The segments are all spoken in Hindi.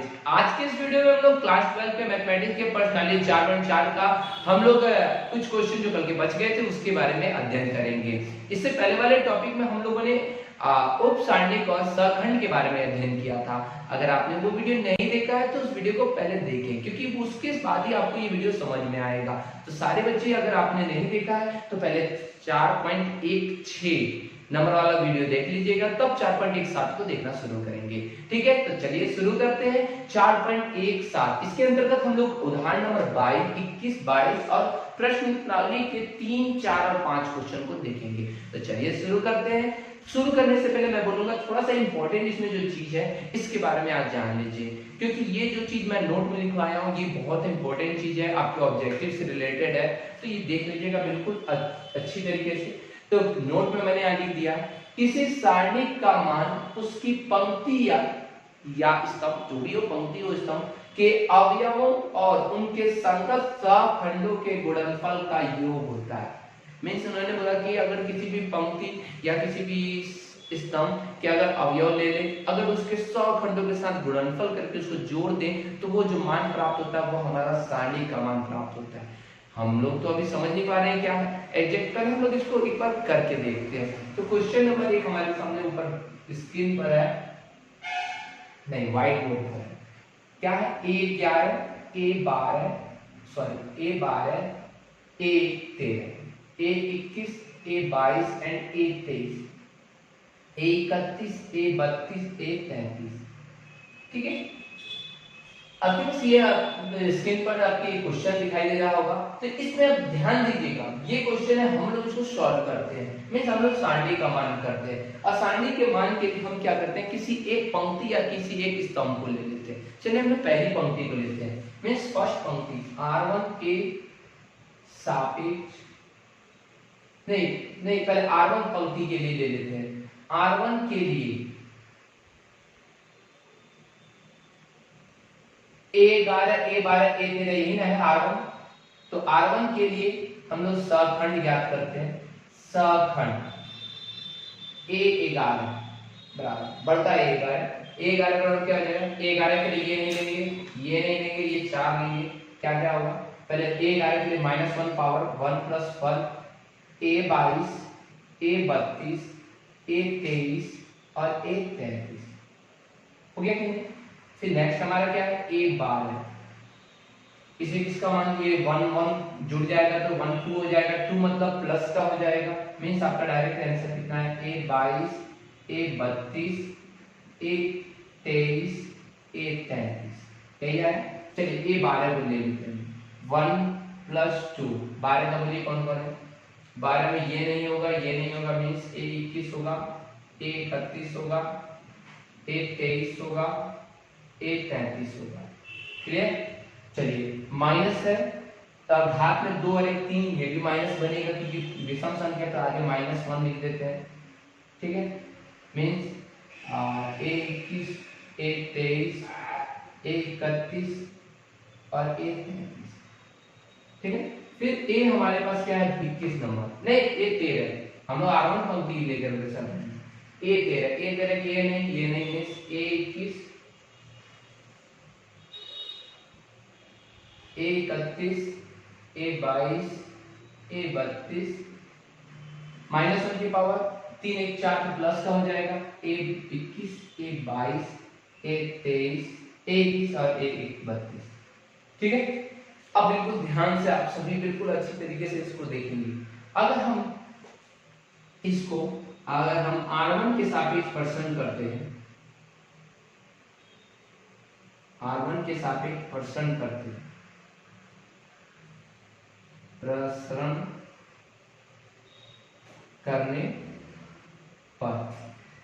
नॉलेज। आज के इस वीडियो में हम लोग क्लास 12 के मैथमेटिक्स के पर्सनली 4.4 का हम लोग कुछ क्वेश्चन जो कल के बच गए थे उसके बारे में अध्ययन करेंगे। इससे पहले वाले टॉपिक में हम लोगों ने उप सारणिक और सखंड के बारे में अध्ययन किया था। अगर आपने वो वीडियो नहीं देखा है तो उस वीडियो को पहले देखें, क्योंकि उसके बाद ही आपको ये वीडियो समझ में आएगा। तो सारे बच्चे अगर आपने नहीं देखा है तो पहले 4.16 नंबर वाला वीडियो देख लीजिएगा, तब 4.17 को देखना शुरू करेंगे। ठीक है, तो चलिए शुरू करते हैं। 4.17 इसके अंतर्गत हम लोग उदाहरण नंबर 22, 21, 22 और प्रश्न प्रणाली के 3, 4 और 5 क्वेश्चन को देखेंगे। तो चलिए शुरू करते हैं। शुरू करने से पहले मैं बोलूंगा थोड़ा सा इंपॉर्टेंट इसमें जो चीज है इसके बारे में आज जान लीजिए, क्योंकि ये जो चीज मैं नोट में लिखवाया हूँ ये बहुत इंपॉर्टेंट चीज है, आपके ऑब्जेक्टिव से रिलेटेड है। तो ये देख लीजिएगा बिल्कुल अच्छी तरीके से। तो नोट में मैंने यहाँ लिख दिया, किसी सारणिक का मान उसकी पंक्ति या स्तंभ, जो भी हो पंक्ति हो स्तंभ के अवयवों और उनके संगत सखंडों के गुणनफल का योग होता है। मीन्स उन्होंने बोला कि अगर किसी भी पंक्ति या किसी भी स्तंभ के अगर अवयव ले ले, अगर उसके सखंडों के साथ गुणनफल करके उसको जोड़ दें तो वो जो मान प्राप्त होता है वो हमारा सारणी का मान प्राप्त होता है। हम लोग तो अभी समझ नहीं पा रहे हैं क्या है एग्जैक्ट, पहले हम लोग इसको एक बार करके देखते हैं। तो क्वेश्चन नंबर 1 हमारे सामने ऊपर स्क्रीन पर है, नहीं व्हाइट बोर्ड पर है। क्या है? A11, A12, sorry A12, A13, A21, A22 and A23, A31, A32, A33। ठीक है, आपके पास ये स्क्रीन पर आपके क्वेश्चन दिखाई दे रहा होगा। तो इसमें आप ध्यान दीजिएगा, ये क्वेश्चन है, हम लोग इसको सॉल्व करते हैं। मींस हम लोग सारणी का मान करते हैं, और सारणी के मान के लिए हम क्या करते हैं, किसी एक पंक्ति या किसी एक स्तंभ को ले लेते हैं। चलिए हम लोग पहली पंक्ति को लेते हैं। मींस फर्स्ट पंक्ति R1 के सापेक्ष, नहीं पहले R1 पंक्ति के लिए ले लेते हैं। R1 के लिए A11, A12, A13 यही ना है R1। तो R1 के लिए हम लोग सखंड ज्ञात करते हैं। सखंड A11 बराबर बढ़ता है A11 बराबर क्या हो जाएगा? A11 के लिए ये नहीं लेंगे, ये नहीं लेंगे, ये 4 लेंगे। क्या क्या होगा? पहले A11 के लिए -1 पावर 1 + 1, A22, A32, A23 और A33 हो गया कि नहीं? फिर नेक्स्ट हमारा क्या है? A12, इसे किसका मान, ये 1 1 जुड़ जाएगा तो 1 2 हो जाएगा, 2 मतलब प्लस का हो जाएगा। मींस आपका डायरेक्ट आंसर कितना है? A22, A32, A23, A33 यही है। चलिए A12 को ले लेते हैं। 1 + 2 12 का बोलिए कौन कौन है? 12 में ये नहीं होगा, ये नहीं होगा, मींस A21 होगा, A31 होगा, A23 होगा, A33 होगा। क्लियर? चलिए माइनस है तो घात में 2 और 1 3, ये भी माइनस बनेगा क्योंकि विषम संख्या, तो आगे -1 लिख देते हैं। ठीक है, मींस A21, A23, A31 और A33। ठीक है, फिर A हमारे पास क्या है? 21 नंबर, नहीं A13, हम लोग R1 पंक्ति लेकर के सब A13 ये नहीं means A21, A31, A22, A32, -1 की पावर 3 1 4 प्लस का हो जाएगा। A21, A22, A23, A21 और A32। ठीक है, अब बिल्कुल ध्यान से आप सभी बिल्कुल अच्छी तरीके से इसको देखेंगे। अगर हम R1 के सापेक्ष प्रसरण करते हैं, R1 के सापेक्ष प्रसरण करते हैं, प्रसरण करने पर,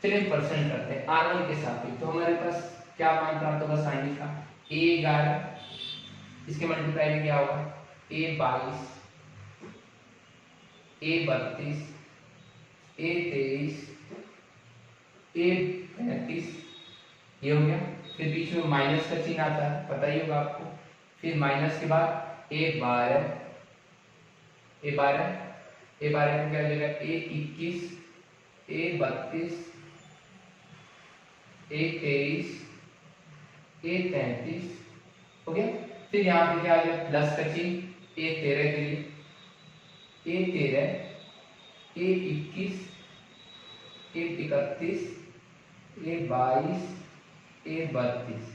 चलिए प्रसरण करते हैं R1 के सापेक्ष। तो हमारे पास क्या मान प्राप्त होगा सारणी का? A11, इसके मल्टीप्लाई में क्या होगा? A22, A32, A23, A33 ये हो गया। फिर बीच में माइनस का चिन्ह आता है, पता ही होगा आपको। फिर माइनस के बाद A12 में क्या हो जाएगा? A21, A32, A23, ए 33 हो गया। फिर यहाँ पे क्या आ गया प्लस का चिन्ह ए 13 के लिए, ए 13 ए 21 ए 31 ए 22 ए 32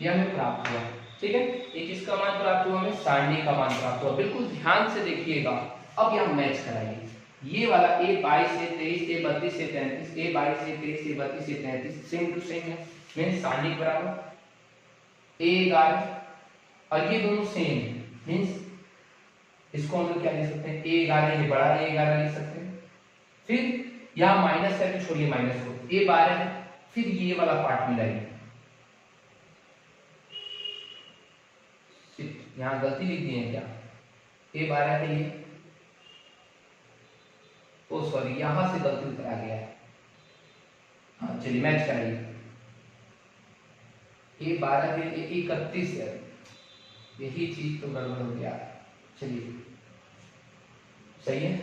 ये हमें प्राप्त हुआ। ठीक है, ये किसका मान प्राप्त हुआ हमें सारणी का मान प्राप्त हुआ। बिल्कुल ध्यान से देखिएगा, अब यहाँ मैच कराइए ये वाला ए 22 ए 23 ए 32 ए 33 ए 22 ए 23 ए 32 ए 33 सेम टू सेम है, मींस सारणी बराबर ए 11 और ये दोनों सेम है, मींस इसको हम लोग क्या लिख सकते हैं ए 11 ये बड़ा ए 11 लिख सकते हैं। फिर यहाँ माइनस करके छोड़िए माइनस को, ए 12 है, फिर ये वाला पार्ट मिलाइए, यहाँ गलती लिख दी है क्या ए 12 है ये, ओ सॉरी यहां से गलती उतर आ गया है। हाँ चलिए मैच कराइए, ए 12 के लिए 31 है, यही चीज तो गड़बड़ हो गया। चलिए सही है,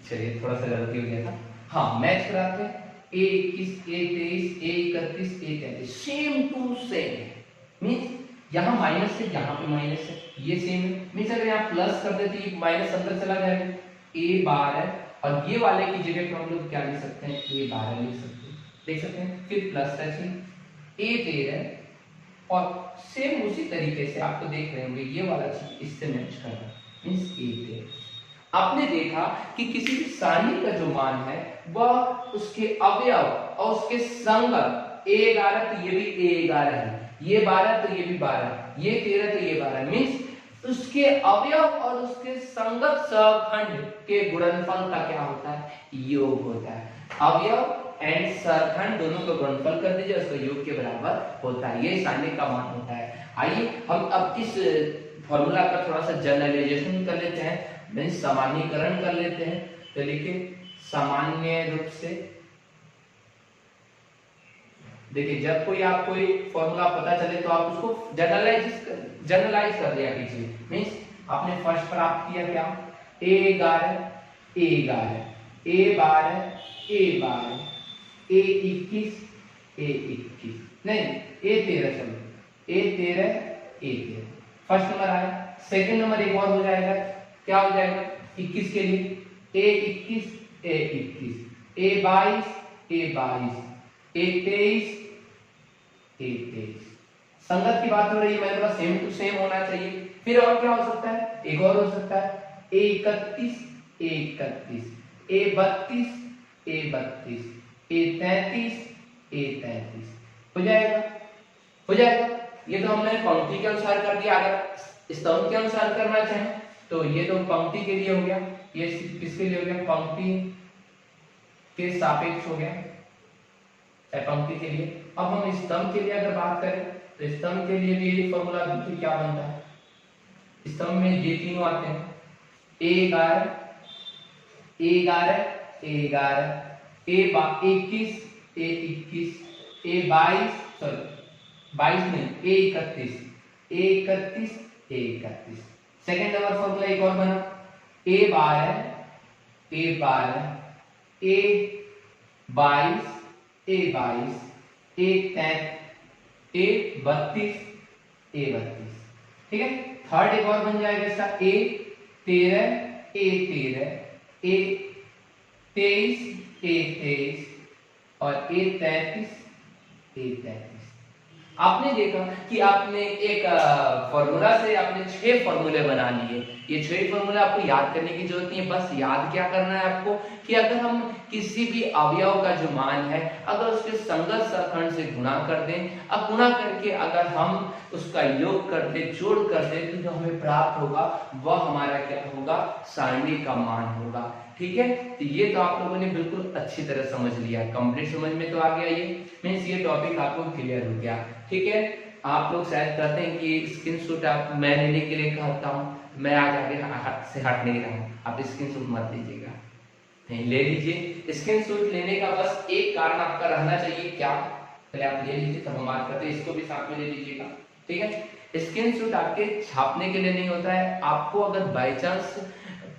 चलिए थोड़ा सा गलती हो गया था। हाँ मैच कराते हैं ए 21 ए 23 ए 31 ए 33 सेम टू सेम, मींस यहाँ माइनस है यहाँ पे माइनस है ये सेम है, मींस अगर यहाँ प्लस कर देते ये माइनस अंदर चला जाएगा ए 12 और ये वाले की जगह पर हम लोग क्या लिख सकते हैं ए 12 लिख सकते हैं, देख सकते हैं। फिर प्लस का चिन्ह ए 13 और सेम उसी तरीके से आपको देख रहे होंगे ये वाला चीज इससे मैच करना, मींस ए 13। आपने देखा कि किसी भी सारणी का जो मान है वह उसके अवयव और उसके संगत ए 11 तो ये भी ए 11 है, ये 12 तो ये भी 12, ये 13 तो ये 12, मींस उसके अवयव और उसके संगत सहखंड के गुणनफल का क्या होता है योग होता है। अवयव एंड सहखंड दोनों का गुणनफल कर दीजिए उसका योग के बराबर होता है, ये सारणी का मान होता है। आइए हम अब इस फॉर्मूला का थोड़ा सा जनरलाइजेशन कर लेते हैं, मींस सामान्यीकरण कर लेते हैं। तो लिखिए सामान्य रूप से, देखिए जब कोई आपको फॉर्मूला पता चले तो आप उसको जनरलाइज कर दिया कीजिए, मींस आपने फर्स्ट प्राप्त किया क्या ए 11 ए 11 ए 12 ए 12 ए 21 ए 21 नहीं ए 13 चलो ए 13 ए 13 फर्स्ट नंबर आया। सेकंड नंबर एक और हो जाएगा, क्या हो जाएगा 21 के लिए ए 21 ए 21 ए 22 ए 22 ए 23 ए 23। संगत की बात हो रही है, मैंने बोला सेम टू सेम होना चाहिए। फिर और क्या हो सकता है, एक और हो सकता है ए 31 ए 31 ए 32 ए 32 ए 33 ए 33 हो जाएगा, हो जाएगा। ये तो हमने पंक्ति के अनुसार कर दिया, अगर स्तंभ के अनुसार करना चाहें तो ये तो पंक्ति के लिए हो गया, ये किसके लिए हो गया पंक्ति के सापेक्ष हो गया पंक्ति के लिए। अब हम स्तंभ के लिए अगर बात करें तो स्तंभ के लिए भी ये फॉर्मूला देखिए क्या बनता है। स्तंभ में ये तीनों आते हैं ए 11 ए 11 ए 11 ए 21 ए 21 ए 22 सॉरी 22 नहीं ए 31 ए 31 ए 31। सेकेंड नंबर फॉर्मूला एक और बना ए 12 ए 12 ए 22 ए 22 ए 32 ए 32। ठीक है, थर्ड एक और बन जाएगा इसका ए 13 ए 13 ए 23 ए 23 और ए 33 ए 33। आपने देखा कि आपने एक फॉर्मूला से आपने 6 फॉर्मूले बना लिए। ये 6 फॉर्मूले आपको याद करने की जरूरत नहीं है, बस याद क्या करना है आपको कि अगर हम किसी भी अवयव का जो मान है अगर उसके संगत सहखंड से गुणा कर दें, अब गुणा करके अगर हम उसका योग कर दे जोड़ कर दे तो जो हमें प्राप्त होगा वह हमारा क्या होगा सारणी का मान होगा। ठीक है, तो ये तो आप लोगों ने बिल्कुल अच्छी तरह समझ लिया, कंप्लीट समझ में तो आ गया, ये मींस ये टॉपिक आपको क्लियर हो गया। ठीक है, आप लोग शायद कहते हैं कि स्क्रीनशॉट आप मैं लेने के लिए कहता हूँ, मैं आज आगे हाथ से हट नहीं रहा हूँ, आप स्क्रीनशॉट मत लीजिएगा, नहीं ले लीजिए। स्क्रीनशॉट लेने का बस एक कारण आपका रहना चाहिए, क्या पहले आप ले लीजिए तब हम बात करते हैं, इसको भी साथ में ले लीजिएगा। ठीक है, स्क्रीनशॉट आपके छापने के लिए नहीं होता है, आपको अगर बाय चांस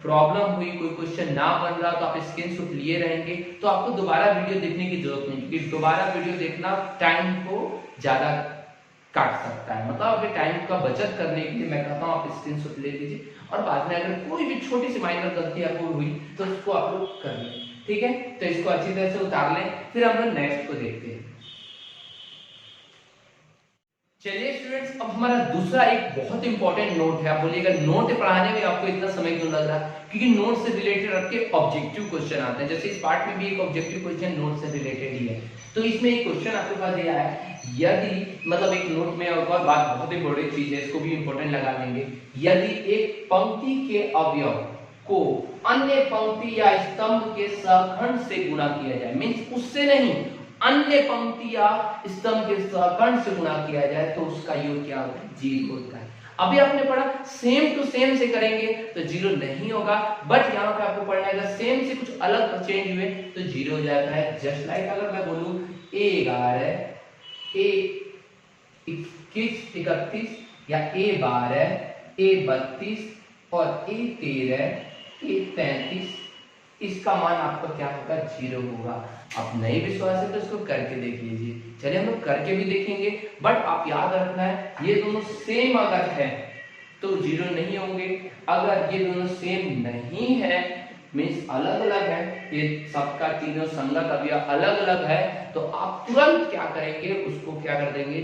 प्रॉब्लम हुई कोई क्वेश्चन ना बन रहा तो आप स्क्रीनशॉट लिए रहेंगे तो आपको दोबारा वीडियो देखने की जरूरत नहीं, क्योंकि दोबारा वीडियो देखना टाइम को ज्यादा काट सकता है। मतलब अभी टाइम का बचत करने के लिए मैं कहता हूँ आप स्क्रीनशॉट ले लीजिए और बाद में अगर कोई भी छोटी सी माइनर गलती आपको हुई तो उसको आप लोग कर लें। ठीक है, तो इसको अच्छी तरह से उतार लें, फिर हम लोग नेक्स्ट को देखते हैं। चलिए स्टूडेंट्स, अब हमारा दूसरा एक बहुत इंपॉर्टेंट नोट है। आप बोलिएगा नोट पढ़ाने में आपको इतना समय क्यों लग रहा है? क्योंकि नोट से रिलेटेड आपके ऑब्जेक्टिव क्वेश्चन आते हैं। जैसे इस पार्ट में भी एक ऑब्जेक्टिव क्वेश्चन नोट से रिलेटेड ही है। तो इसमें एक क्वेश्चन आपके पास दिया है, यदि मतलब एक नोट में और बात बहुत इंपॉर्टेंट चीज है, इसको भी इंपॉर्टेंट लगा लेंगे। यदि एक पंक्ति के अवयव को अन्य पंक्ति या स्तंभ के सहखंड से गुणा किया जाए, मींस उससे नहीं, अन्य पंक्ति या स्तंभ के सहखंड से गुणा किया जाए तो उसका योग क्या होता है? 0 होता है। अभी आपने पढ़ा सेम टू सेम से करेंगे तो 0 नहीं होगा, बट यहाँ पे आपको पढ़ना है सेम से कुछ अलग चेंज हुए तो 0 हो जाता है। जस्ट लाइक अगर मैं बोलूं A11, A21, 31 या A12, A32 और A13, A33, इसका मान आपका क्या होगा? 0 होगा। आप नहीं विश्वास है तो इसको करके देख लीजिए। चलिए हम लोग करके भी देखेंगे, बट आप याद रखना है ये दोनों सेम अगर है तो 0 नहीं होंगे। अगर ये दोनों सेम नहीं है मीन्स अलग अलग है, ये सबका तीनों संगत अवयव अलग अलग है, तो आप तुरंत क्या करेंगे? उसको क्या कर देंगे?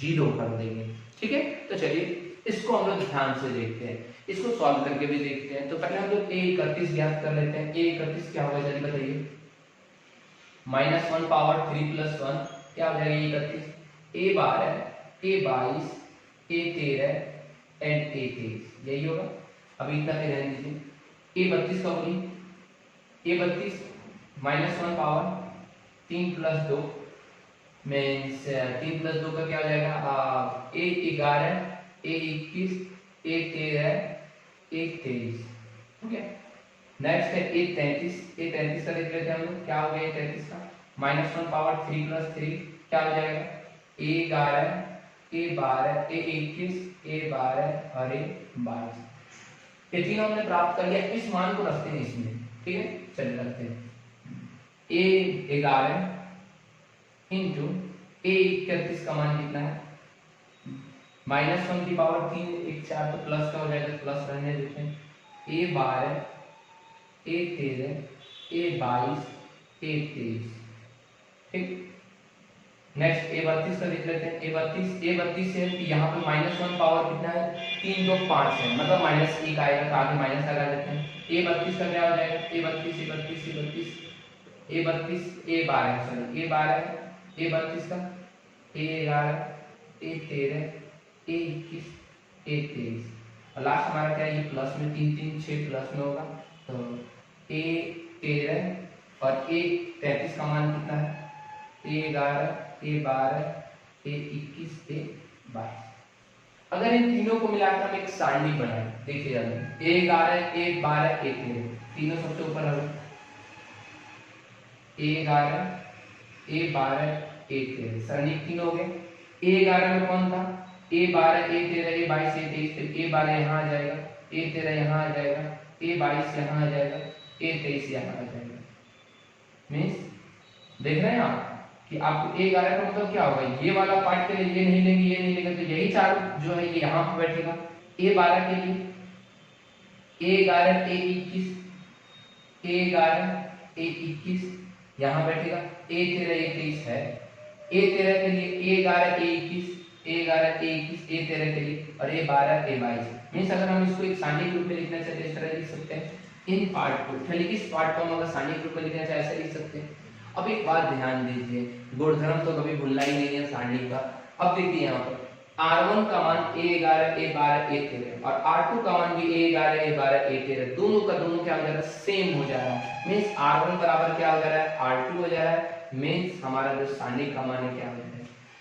0 कर देंगे। ठीक है, तो चलिए इसको हम लोग ध्यान से देखते हैं, इसको सॉल्व करके भी देखते हैं। तो पहले हम लोग A31 ज्ञात कर लेते हैं। A31 क्या होगा जल्दी बताइए? -1 पावर 3 + 1 क्या हो जाएगा? A31, A12, A22, A13 and A23, यही होगा। अभी इतना पे रहने दीजिए। A32 का बोलिए, A32 -1 पावर 3 + 2 मीन्स 3 + 2 का क्या हो जाएगा? A11, A21, A13, A23। Okay, next है A33। A33 का देख लेते हैं हम लोग, क्या हो गया A33 का? -1 पावर 3 + 3 क्या हो जाएगा? A11, A12, A21, A12 और A22। ये तीनों हमने प्राप्त कर लिया। इस मान को रखते हैं इसमें। ठीक है, चलिए रखते हैं। A11 इंटू A31 का मान कितना है? -1 की पावर 3, 1 4 तो प्लस का हो जाएगा, प्लस रहने देते हैं। A12, A13, A22, A23। ठीक, नेक्स्ट A32 का देख लेते हैं। A32 से यहाँ पे -1 पावर कितना है? 3 2 5 है, मतलब -1 आएगा, तो आगे माइनस लगा देते हैं। A32 का क्या हो जाएगा? A32, A32, A32, A32, A12 sorry A12, A32 का A11, A13, A21, A23 और लास्ट हमारा क्या है? ये प्लस में 3 3 6 प्लस में होगा, तो A13 और A33 का मान कितना है? A11, A12, A21, A22। अगर इन तीनों को मिलाकर हम एक सारणी बनाए, देखिए A11, A12, A13 तीनों सबसे ऊपर आ गए। A11, A12, A13 सारणी तीन हो गए। A11 में कौन था? A12, A13, A22, A23, फिर A12 यहाँ आ जाएगा, A13 यहाँ आ जाएगा, A22 यहाँ आ जाएगा, A23 यहाँ आ जाएगा। मीन्स देख रहे हैं आप कि आपको A11 का मतलब क्या होगा? ये वाला पार्ट के लिए ये नहीं लेंगे, ये नहीं लेंगे, तो यही चार जो है ये यहाँ पे बैठेगा। A12 के लिए A11, A21, A11, A21 यहाँ बैठेगा। A13, A23 है। A13 के लिए A11, A21, A11, A21, A13 के लिए और A12, A22। मीन्स अगर हम इसको एक सारणी रूप में लिखना चाहते हैं इस तरह लिख सकते हैं। इन पार्ट को खाली इस पार्ट को हम अगर सारणी रूप में लिखना चाहे ऐसे लिख सकते हैं। अब एक बात ध्यान दीजिए, गुणधर्म तो कभी भूलना ही नहीं है सारणी का। अब देखिए यहाँ पर R1 का मान A11, A12, A13 और R2 का मान भी A11, A12, A13 दोनों का दोनों क्या हो जा रहा है? सेम हो जा रहा है। मीन्स R1 बराबर क्या हो जा रहा है? R2 हो जा रहा है। मीन्स हमारा जो सारणी का मान है क्या हो जाएगा?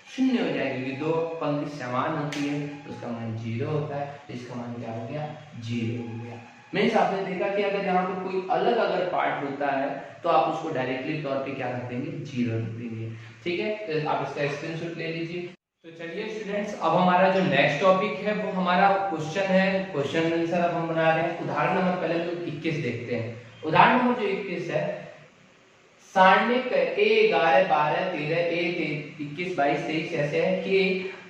0 हो जाएगा, क्योंकि दो पंक्ति समान होती है तो उसका मान 0 होता है, तो इसका मान क्या हो गया? 0 हो गया। मीन्स आपने देखा कि अगर यहाँ पे कोई अलग अगर पार्ट होता है तो आप उसको डायरेक्टली तौर पे क्या रख देंगे? 0 रख देंगे। ठीक है, तो आप इसका स्क्रीनशॉट ले लीजिए। तो चलिए स्टूडेंट्स, अब हमारा जो नेक्स्ट टॉपिक है वो हमारा क्वेश्चन है, क्वेश्चन आंसर अब हम बना रहे हैं। उदाहरण नंबर पहले तो 21 देखते हैं। उदाहरण नंबर जो 21 है, सारणिक ए 11 12 13 ए 21 22 23 ऐसे है कि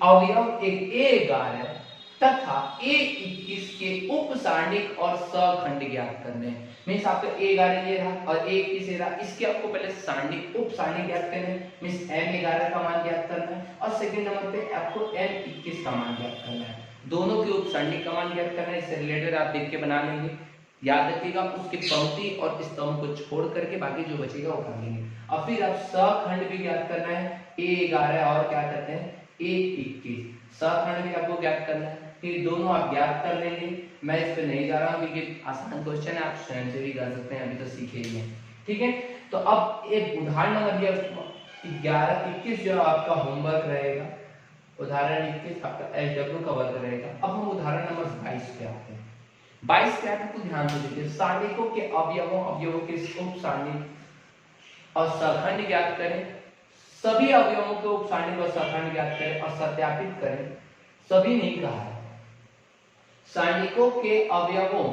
अवयव एक ए 11 तथा ए 21 के उप सारणिक और सखंड ज्ञात करने हैं। मींस आपका ए 11 ये रहा और ए 21 ये रहा, इसके आपको पहले सारणिक उप सारणिक ज्ञात करना है, मींस एम 11 का मान ज्ञात करना है और सेकंड नंबर पे आपको एम 21 का मान ज्ञात करना है। दोनों के उप सारणिक का मान ज्ञात करना है, इससे रिलेटेड आप देख के बना लेंगे। याद रखिएगा उसके पंक्ति और स्तंभ को छोड़ करके बाकी जो बचेगा वो कर लेंगे। और फिर आप सखंड भी ज्ञात करना है, ए 11 और क्या करते हैं ए 21 सखंड भी आपको ज्ञात करना है। फिर दोनों आप ज्ञात कर लेंगे। मैं इस पे नहीं जा रहा हूँ क्योंकि आसान क्वेश्चन है, आप स्वयं से भी कर सकते हैं, अभी तो सीखे ही हैं। ठीक है, तो अब एक उदाहरण नंबर 11 21 जो आपका होमवर्क रहेगा, उदाहरण 21 आपका एसडब्ल्यू का वर्क रहेगा। अब हम उदाहरण नंबर 22 पे आते हैं। 22 क्या है तो ध्यान से देखिए, सारणिकों के अवयवों के उप सारणिक और सखंड ज्ञात करें, सभी अवयवों के उप सारणिक और सखंड ज्ञात करें और सत्यापित करें। सभी नहीं कहा है, सारणिकों के अवयवों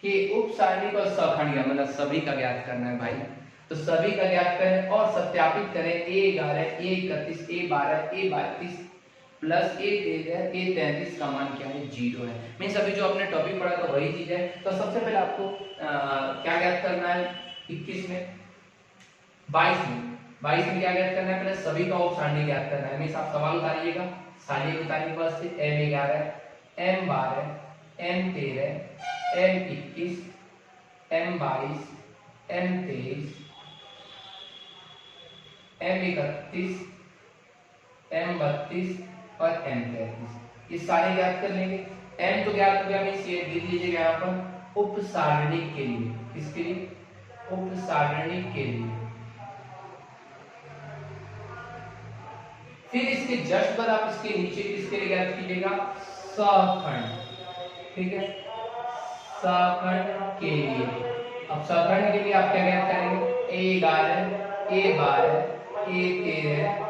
के उप सारणिक और सखंड ज्ञात मतलब सभी का ज्ञात करना है भाई। तो सभी का ज्ञात करें और सत्यापित करें। ए 11 ए 31 ए 12 ए 32 प्लस ए 13 ए 33 का मान क्या है 0 है। मींस अभी जो आपने टॉपिक पढ़ा था वही चीज है। तो सबसे पहले आपको क्या ज्ञात करना है 21 में 22 में क्या ज्ञात करना है, पहले सभी का उप सारणी ज्ञात करना है। मींस आप सवाल उतारिएगा, सारणी उतारने के बाद से m 11 m 12 m 13 m 21 m 22 m 23 m 31 m 32 और m 33 ये सारे ज्ञात कर लेंगे। m तो ज्ञात हो गया, मींस ये दे दीजिएगा यहाँ पर उप सारणिक के लिए। किसके लिए? उप सारणिक के लिए। फिर इसके जस्ट पर आप इसके नीचे किसके लिए ज्ञात कीजिएगा, सखंड। ठीक है, सखंड के लिए। अब सखंड के लिए आप क्या ज्ञात करेंगे, ए 11 ए 12 ए 13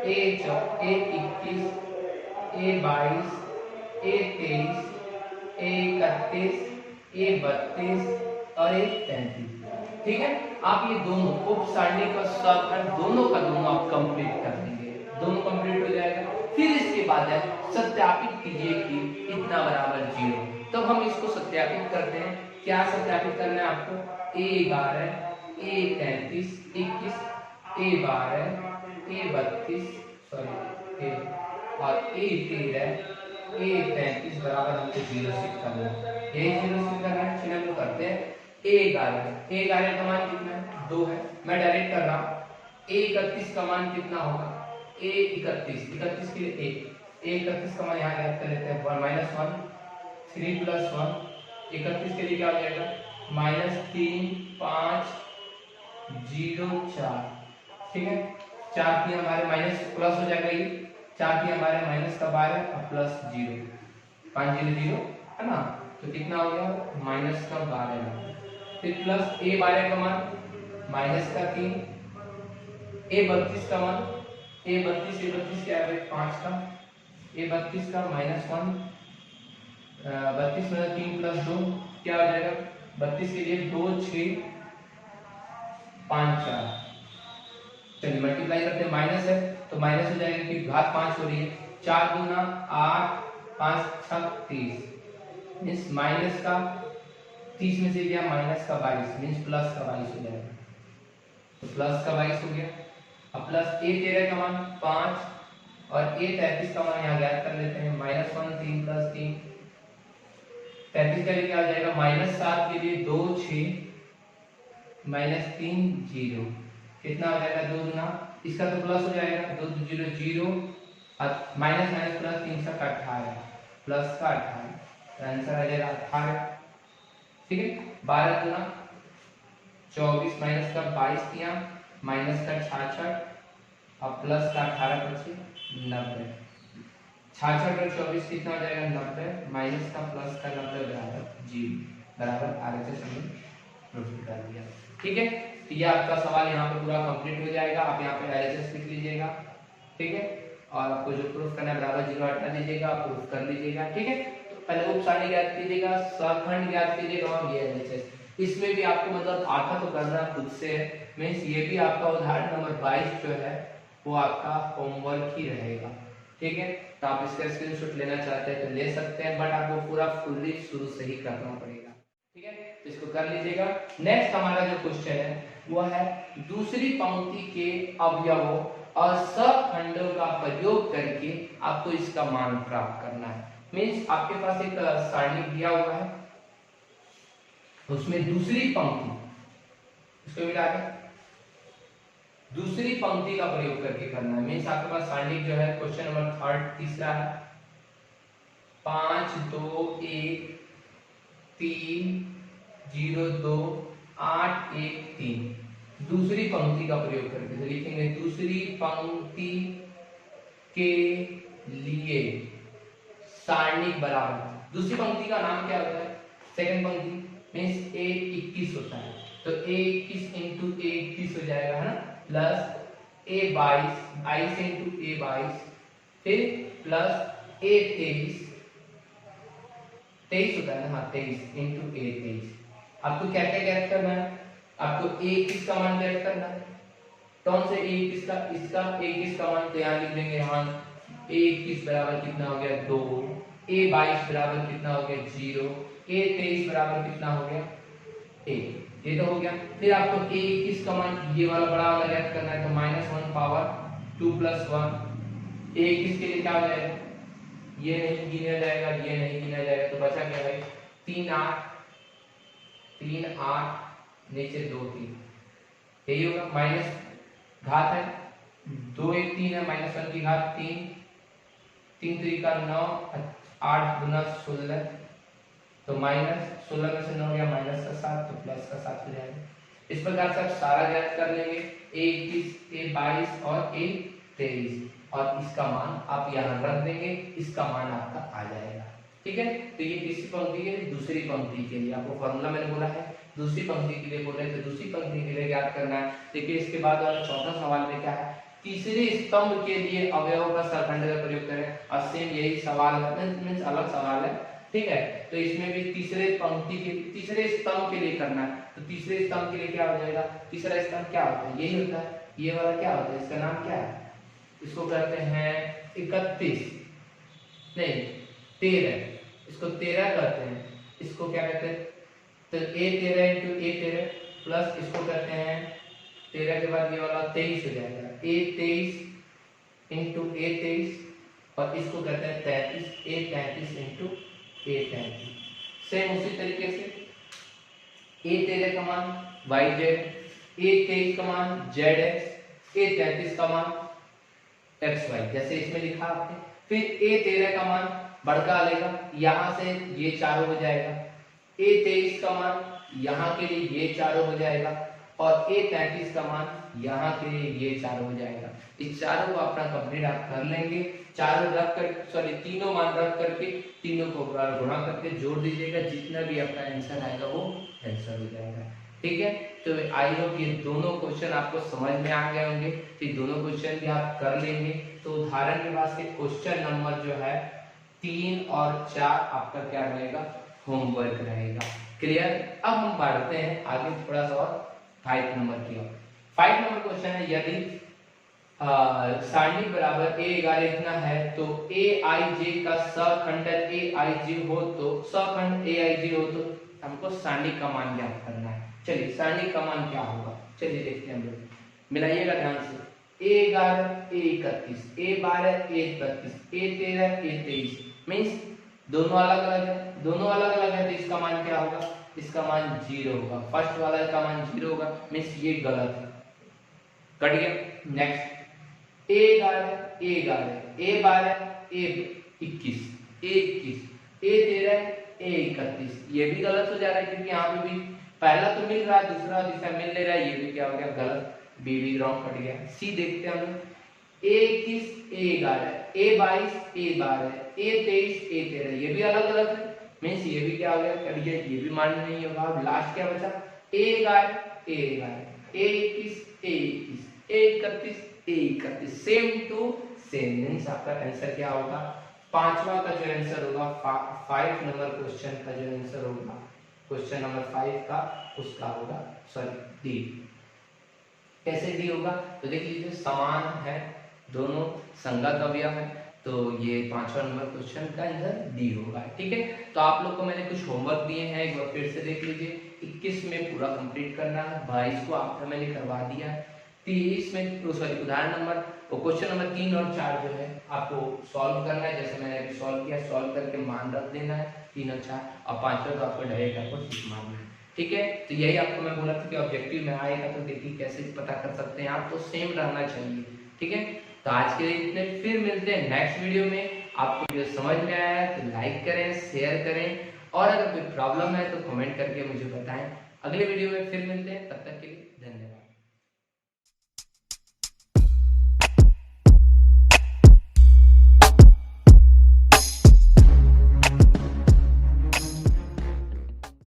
ए 21 ए 22 ए 23 ए 31 ए 32 और ए 33। ठीक है, आप ये दोनों उप सारणिक और सखंड दोनों का दोनों आप कंप्लीट कर देंगे, दोनों कंप्लीट हो जाएगा। फिर इसके बाद है सत्यापित कीजिए कि इतना बराबर 0। तो हम इसको सत्यापित करते हैं। क्या सत्यापित करना है आपको, ए 11 ए 33 21 ए 12 ए 32 सॉरी और ए 13 ए 33 बराबर हमको 0 सेट करना है। ये 0 सेट करना है, चलिए हम लोग करते हैं। ए 11 का मान कितना है 2 है, मैं डायरेक्ट कर रहा हूँ। ए 31 का मान कितना होगा, ए 31 के लिए ए 31 का मान यहाँ ज्ञात कर लेते हैं। 1 3 प्लस 1 31 के लिए क्या हो जाएगा -3 5 0 4। ठीक है, 4 की हमारे माइनस प्लस हो जाएगा, ये 4 की हमारे माइनस का 12 और प्लस 0 5 0 0 है ना, तो कितना हो गया माइनस का 12। फिर प्लस ए 12 का मान माइनस का 3 ए 32 का मान ए 32 क्या है 5 का ए 32 का -1 32 में 3 प्लस 2 क्या हो जाएगा 32 के लिए 2 6 5 4। चलिए मल्टीप्लाई करते हैं, माइनस है तो माइनस हो जाएगा कि घात 5 हो रही है। 4 दूना 8 5 6 30 मींस माइनस का 30 में से गया माइनस का 22 मींस प्लस का 22 हो जाएगा। तो प्लस का 22 हो गया। अब प्लस ए 13 का मान 5 और ए 33 का मान यहाँ ज्ञात कर लेते हैं। -1 3 प्लस 3 33 का लिए क्या हो जाएगा -7 के लिए 2 6 -3 0 कितना हो जाएगा 2 गुना इसका तो प्लस हो जाएगा 2 0 0 और माइनस माइनस प्लस 3 का 18 प्लस का 18 आंसर आ जाएगा 18। ठीक है, 12 गुना 24 माइनस का 22 दिया माइनस का 66 और प्लस का 18 बचे 90। 66 और 24 कितना हो जाएगा 90 माइनस का प्लस का 90 बराबर 0 बराबर आरएचएस हमने प्रूफ कर दिया। ठीक है, तो ये आपका सवाल यहाँ पे पूरा कंप्लीट हो जाएगा। आप यहाँ पे आरएचएस लिख लीजिएगा। ठीक है, और आपको जो प्रूफ करना है बराबर 0 हटा दीजिएगा, प्रूफ कर लीजिएगा। ठीक है, तो पहले उप सारणी ज्ञात कीजिएगा, सखंड ज्ञात कीजिएगा और ये आरएचएस। इसमें भी आपको मतलब आधा तो करना खुद से है। मीन्स ये भी आपका उदाहरण नंबर 22 जो है वो आपका होमवर्क ही रहेगा। ठीक है, तो आप इसका स्क्रीनशॉट लेना चाहते हैं तो ले सकते हैं, बट आपको पूरा फुल्ली शुरू से ही करना पड़ेगा। ठीक है, तो इसको कर लीजिएगा। नेक्स्ट हमारा जो क्वेश्चन है वो है दूसरी पंक्ति के अवयवों और सखंडों का प्रयोग करके आपको इसका मान प्राप्त करना है। मीन्स आपके पास एक सारणी दिया हुआ है, उसमें दूसरी पंक्ति, इसको मिला के दूसरी पंक्ति का प्रयोग करके करना है। मीन्स आपके पास सारणी जो है क्वेश्चन नंबर 3 तीसरा है 5 2 1 3 0 2 8 1 3। दूसरी पंक्ति का प्रयोग करके तो लिखेंगे दूसरी पंक्ति के लिए सारणी बराबर। दूसरी पंक्ति का नाम क्या होता है? सेकंड पंक्ति मीन्स a 21 होता है, तो a 21 इंटू a 21 हो जाएगा, है ना, प्लस a 22 22 इंटू a 22, फिर प्लस a 23 23 होता है ना, हाँ 23 इंटू a 23। आपको क्या क्या ज्ञात करना है? आपको a 21 का मान ज्ञात करना है। कौन से a 21 का? इसका a 21 का मान तो यहाँ लिख देंगे, हाँ a 21 बराबर कितना हो गया 2, a 22 बराबर कितना हो गया 0, a 23 बराबर कितना हो गया 1। ये तो हो गया। फिर आपको a 21 का मान ये वाला बड़ा वाला ज्ञात करना है, तो -1 पावर 2 + 1। a 21 के लिए क्या हो जाएगा? ये नहीं गिना जाएगा, ये नहीं गिना जाएगा, तो बचा क्या भाई 3 8 नीचे 2 3, यही होगा। माइनस घात है 2 1 3 है, -1 की घात 3 3 3 का 9 8 गुना 16, तो -16 में से 9 गया माइनस का 7, तो प्लस का 7 हो जाएगा। इस प्रकार से आप सारा ज्ञात कर लेंगे a 21 a 22 और a 23, और इसका मान आप यहाँ रख देंगे, इसका मान आपका आ जाएगा। ठीक है, तो ये किसी पंक्ति के लिए, दूसरी पंक्ति के लिए आपको फॉर्मूला मैंने बोला है, दूसरी पंक्ति के लिए बोल रहे थे, दूसरी पंक्ति के लिए ज्ञात करना है। देखिए इसके बाद वाला चौथा सवाल में क्या है, तीसरे स्तंभ के लिए अवयव का सरखंड का प्रयोग करें, और सेम यही सवाल है, मींस अलग सवाल है। ठीक है, तो इसमें भी तीसरे पंक्ति के तीसरे स्तंभ के लिए करना है, तो तीसरे स्तंभ के लिए क्या हो जाएगा? तीसरा स्तंभ क्या होता है? यही होता है, ये वाला क्या होता है, इसका नाम क्या है? इसको कहते हैं 31 नहीं 13, इसको 13 कहते हैं। इसको क्या कहते हैं? तो a 13 इंटू a 13 प्लस इसको कहते हैं 13 के बाद ये वाला 23 हो जाएगा, a 23 इंटू a 23, और इसको कहते हैं 33, a 33 इंटू a 33। सेम उसी तरीके से a 13 का मान yz, a 23 का मान zx, a 33 का मान xy, जैसे इसमें लिखा आपने। फिर a 13 का मान बड़का लेगा, यहाँ से ये चारों हो जाएगा, a 23 का मान यहाँ के लिए ये चारों हो जाएगा, और a 33 का मान यहाँ के लिए ये चारों हो जाएगा। इस चारों को अपना कंप्लीट आप कर लेंगे, चारों रख कर सॉरी तीनों मान रख करके तीनों को गुणा करके जोड़ दीजिएगा, जितना भी आपका आंसर आएगा वो आंसर हो जाएगा। ठीक है, तो आई होप ये दोनों क्वेश्चन आपको समझ में आ गए होंगे, तो दोनों क्वेश्चन भी आप कर लेंगे। तो उदाहरण के पास के क्वेश्चन नंबर जो है 3 और 4 आपका क्या रहेगा? होमवर्क रहेगा। क्लियर? अब हम बढ़ते हैं आगे थोड़ा सा और 5 नंबर की ओर। 5 नंबर क्वेश्चन है, यदि सारणी बराबर a 11 इतना है तो aij का सखंड aij हो तो सखंड aij हो तो हमको सारणी का मान ज्ञात करना है। चलिए सारणी का मान क्या होगा, चलिए देखते हैं हम लोग, मिलाइएगा ध्यान से। a 11 a 31 a 12 a 32 a 13 a 23, means दोनों अलग अलग है, दोनों अलग अलग है, तो इसका मान क्या होगा? इसका मान 0 होगा। फर्स्ट वाला का मान 0 होगा, मींस ये गलत है, कट गया। Next a 11 a 11 a 12 a 21 a 21 a 13 a 31, ये भी गलत हो जा रहा है, क्योंकि यहाँ पे भी पहला तो मिल रहा है, दूसरा तीसरा मिल ले रहा है, ये भी क्या हो गया? गलत, बी भी रॉन्ग कट गया। सी देखते हैं हम लोग, a 21 a 11 a 22 a 12 a 23 a 13, ये भी अलग अलग है, मींस ये भी क्या हो गया? कट गया, ये भी मान नहीं होगा। अब लास्ट क्या बचा? a 11 a 11 a 21 a 21 a 31 a 31, same to same, means आपका आंसर क्या होगा? पांचवा का जो आंसर होगा 5 नंबर क्वेश्चन का जो आंसर होगा क्वेश्चन नंबर 5 का उसका होगा सॉरी डी। कैसे डी होगा? तो देख लीजिए समान है, दोनों संगत अवयव है, तो ये 5वां नंबर क्वेश्चन का इधर डी होगा। ठीक है, तो आप लोग को मैंने कुछ होमवर्क दिए हैं, एक बार फिर से देख लीजिए। 21 में पूरा कंप्लीट करना है, 22 को आपका मैंने करवा दिया है, 23 में सॉरी उदाहरण नंबर क्वेश्चन नंबर 3 और 4 जो है आपको सॉल्व करना है, जैसे मैंने अभी सॉल्व किया, सॉल्व करके मान रख देना है 3 और 4, और 5वां तो आपको डायरेक्ट आपको टिक मारना है। ठीक है, तो यही आपको मैं बोला था कि ऑब्जेक्टिव में आएगा तो देखिए कैसे पता कर सकते हैं आप, तो सेम रहना चाहिए। ठीक है, तो आज के लिए इतने, फिर मिलते हैं नेक्स्ट वीडियो में। आपको वीडियो समझ में आया है तो लाइक करें, शेयर करें, और अगर कोई प्रॉब्लम है तो कमेंट करके मुझे बताएं। अगले वीडियो में फिर मिलते हैं, तब तक के लिए धन्यवाद।